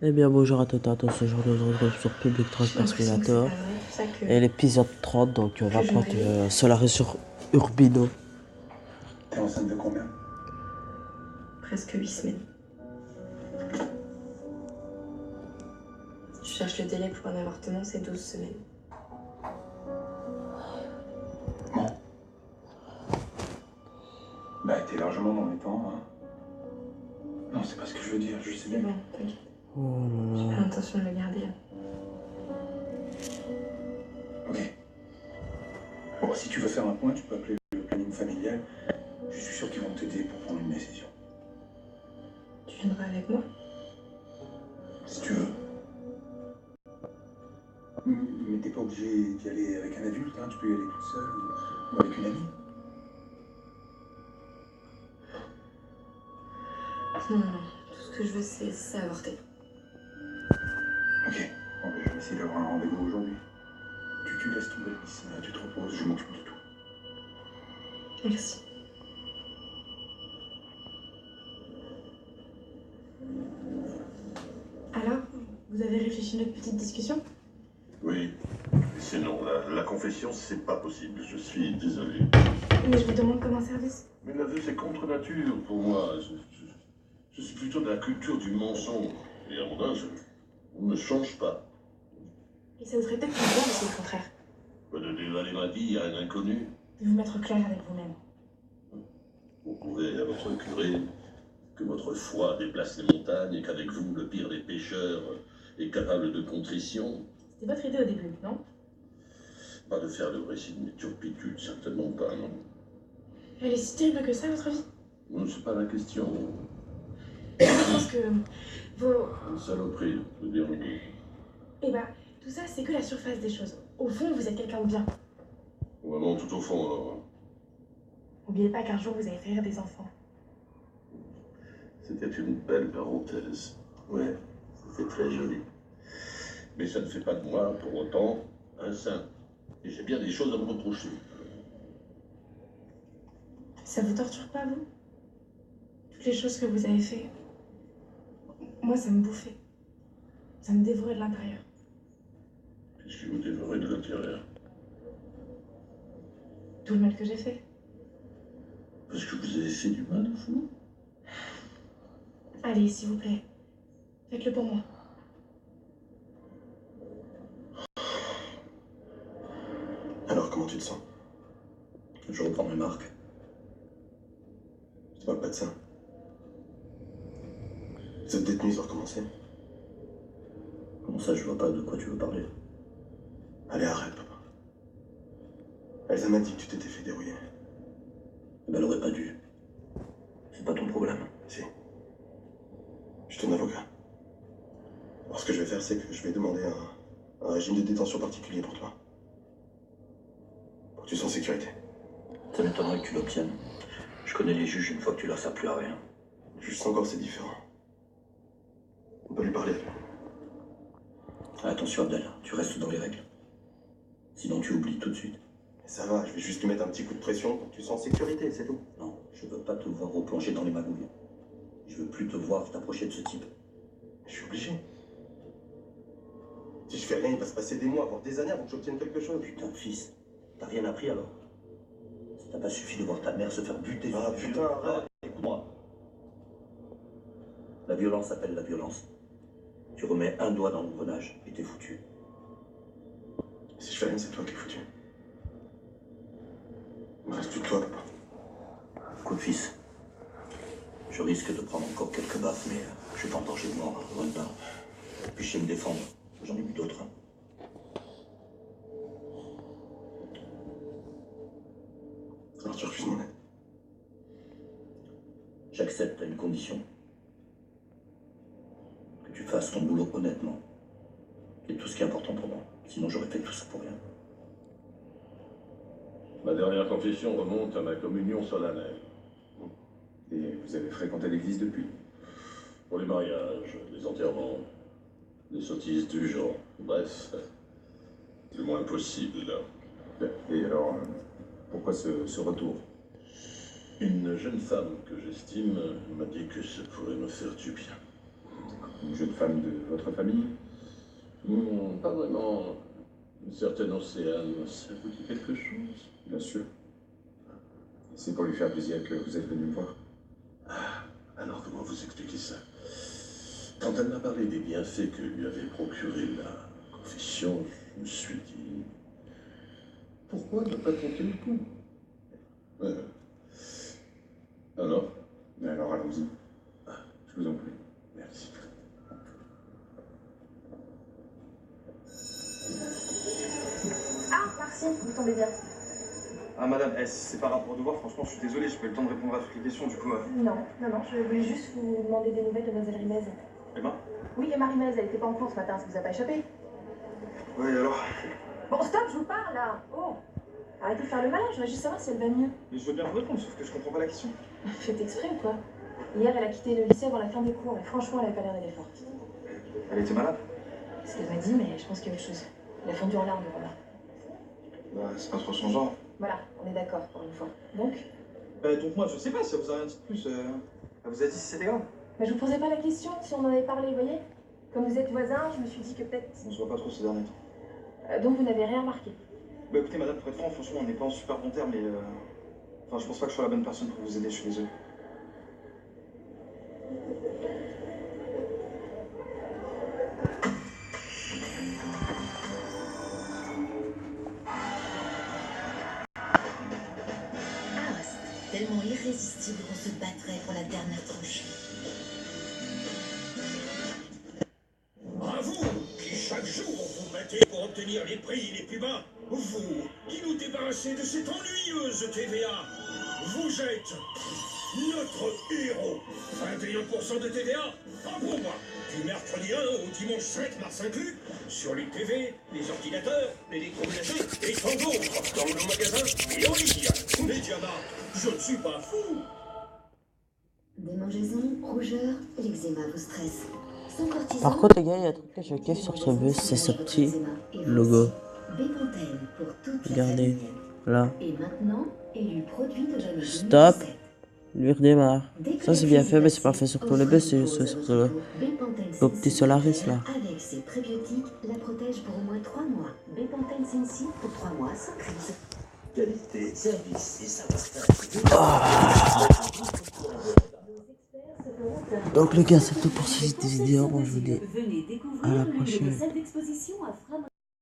Eh bien, bonjour à toutes et à tous. Aujourd'hui, on se retrouve sur Public J'ai Transport l'impression que c'est Simulator pas vrai, c'est pour ça et l'épisode 30. Donc, on va que je me prendre réveille. Solaris sur Urbino. T'es enceinte de combien? Presque 8 semaines. Je cherche le délai pour un avortement, c'est 12 semaines. Bon. Bah, t'es largement dans les temps, hein. Non, c'est pas ce que je veux dire, je sais C'est bien. bon, t'inquiète. Oh là J'ai là. pas l'intention de le garder. Ok. Bon, si tu veux faire un point, tu peux appeler le planning familial. Je suis sûr qu'ils vont t'aider pour prendre une décision. Tu viendras avec moi? Si tu veux. Mais t'es pas obligé d'y aller avec un adulte, hein. Tu peux y aller toute seule ou avec une amie. Non, non, non. Tout ce que je veux, c'est avorter. Ok. Bon, bah, je vais essayer d'avoir un rendez-vous aujourd'hui. Tu laisses tomber, Miss, tu te reposes, je m'occupe de tout. Merci. Alors, vous avez réfléchi à notre petite discussion? Oui, sinon la confession, c'est pas possible. Je suis désolé. Mais je vous demande comme un service. Mais l'aveu, c'est contre nature pour moi. Je suis plutôt de la culture du mensonge. Et à mon âge, on ne change pas. Et ça vous serait peut-être plus bien de c'est le contraire. Pas de dévaler ma vie à un inconnu. De vous mettre clair avec vous-même. Vous prouvez à votre curé que votre foi déplace les montagnes et qu'avec vous, le pire des pécheurs est capable de contrition. C'était votre idée au début, non? Pas de faire le récit de mes turpitudes, certainement pas, non. Elle est si terrible que ça, votre vie? Non, c'est pas la question. Je pense que vos... Une saloperie, je veux dire. Eh ben, tout ça, c'est que la surface des choses. Au fond, vous êtes quelqu'un de bien. Vraiment, tout au fond, alors. N'oubliez pas qu'un jour, vous allez faire rire des enfants. C'était une belle parenthèse. Ouais, c'était très joli. Mais ça ne fait pas de moi, pour autant, un saint. Et j'ai bien des choses à me reprocher. Ça vous torture pas, vous? Toutes les choses que vous avez fait. Moi, ça me bouffait. Ça me dévorait de l'intérieur. Qu'est-ce que vous dévorez de l'intérieur? Tout le mal que j'ai fait. Parce que vous avez fait du mal, vous? Allez, s'il vous plaît. Faites-le pour moi. Alors, comment tu te sens? Je reprends mes marques. Je te parle pas de ça. Cette détenue, ça va recommencer. Comment ça, je vois pas de quoi tu veux parler? Allez, arrête, papa. Elsa m'a dit que tu t'étais fait dérouiller. Eh ben, elle aurait pas dû. C'est pas ton problème. Si. Je suis ton avocat. Alors, ce que je vais faire, c'est que je vais demander un régime de détention particulier pour toi. Pour que tu sois en sécurité. Ça m'étonnerait que tu l'obtiennes. Je connais les juges, une fois que tu leur sers plus à rien. Juste encore, c'est différent. On peut lui parler. Attention Abdel, tu restes dans les règles. Sinon tu oublies tout de suite. Mais ça va, je vais juste lui mettre un petit coup de pression pour que tu sois en sécurité, c'est tout. Non, je veux pas te voir replonger dans les magouilles. Je veux plus te voir t'approcher de ce type. Je suis obligé. Si je fais rien, il va se passer des mois, voire des années avant que j'obtienne quelque chose. Putain, fils, t'as rien appris alors? Ça t'a pas suffi de voir ta mère se faire buter? Ah putain, arrête. Écoute-moi. La violence appelle la violence. Tu remets un doigt dans l'engrenage et t'es foutu. Si je fais rien, c'est toi qui es foutu. Il me reste plus que toi, papa. Écoute, fils. Je risque de prendre encore quelques baffes, mais je suis pas en danger de mort, loin de là. Puis je sais me défendre. J'en ai vu d'autres. Alors tu refuses mon aide. J'accepte à une condition. Que tu fasses ton boulot honnêtement. C'est tout ce qui est important pour moi. Sinon j'aurais fait tout ça pour rien. Ma dernière confession remonte à ma communion solennelle. Et vous avez fréquenté l'église depuis? Pour les mariages, les enterrements, les sottises du genre. Bref, le moins possible. Et alors, pourquoi ce retour? Une jeune femme que j'estime m'a dit que ça pourrait me faire du bien. Une jeune femme de votre famille? Pas vraiment. Une certaine Océane, ça vous dit quelque chose? Bien sûr. C'est pour lui faire plaisir que vous êtes venu me voir. Alors comment vous expliquer ça? Quand elle m'a parlé des bienfaits que lui avait procuré la confession, je me suis dit... Pourquoi ne pas tenter le coup? Alors? Alors allons-y. Je vous en prie. Merci. Ah, merci, vous tombez bien. Ah madame, c'est par rapport au devoir, franchement je suis désolé, j'ai pas eu le temps de répondre à toutes les questions du coup. Non, je voulais juste vous demander des nouvelles de Mademoiselle Rimez. Emma? Oui, Emma Rimez, elle était pas en cours ce matin, ça vous a pas échappé? Oui alors? Bon, stop, je vous parle là. Oh, arrêtez de faire le malin, je voudrais juste savoir si elle va mieux. Mais je veux bien vous répondre, sauf que je comprends pas la question. Faites exprès ou quoi? Hier, elle a quitté le lycée avant la fin des cours et franchement, elle avait pas l'air d'aller forte. Elle était malade? C'est ce qu'elle m'a dit, mais je pense qu'il y a autre chose. Elle a fondu en larmes, voilà. Bah c'est pas trop son genre. Voilà, on est d'accord pour une fois. Donc, Donc moi je sais pas si elle vous a rien dit de plus. Elle vous a dit si c'était grave? bah, je vous posais pas la question si on en avait parlé, vous voyez? Comme vous êtes voisins, je me suis dit que peut-être... On se voit pas trop ces derniers temps. Donc vous n'avez rien remarqué? Bah écoutez madame, pour être franc, franchement on n'est pas en super bon terme, mais enfin je pense pas que je sois la bonne personne pour vous aider, je suis désolé. Tellement irrésistible qu'on se battrait pour la dernière tranche. À vous, qui chaque jour vous battez pour obtenir les prix les plus bas, vous, qui nous débarrassez de cette ennuyeuse TVA, vous êtes notre héros. 21% de TVA, pas pour moi. Du mercredi 1 au dimanche 5 mars inclus, sur les TV, les ordinateurs, l'électroménager et tant d'autres, dans nos magasins et en ligne. Mediamart, je ne suis pas fou. Démangeaison, rougeur, l'eczéma vous stresse. Sans cortisone, Par contre, les gars, il y a un truc que je kiffe sur ce bus, c'est ce petit logo. Bépanthen pour toute la Regardez, famille. là. Et maintenant, élu produit de l'année 2017. Stop. Lui redémarre. Ça c'est bien fait, mais c'est pas fait sur tous les bus, c'est juste sur le petit Solaris là. Avec ses prébiotiques, la protège pour au moins 3 mois. Bépanthen Sensi pour 3 mois sans crise. Qualité, service et savoir-faire. Donc les gars, c'est tout pour cette vidéo. Moi je vous dis à la prochaine.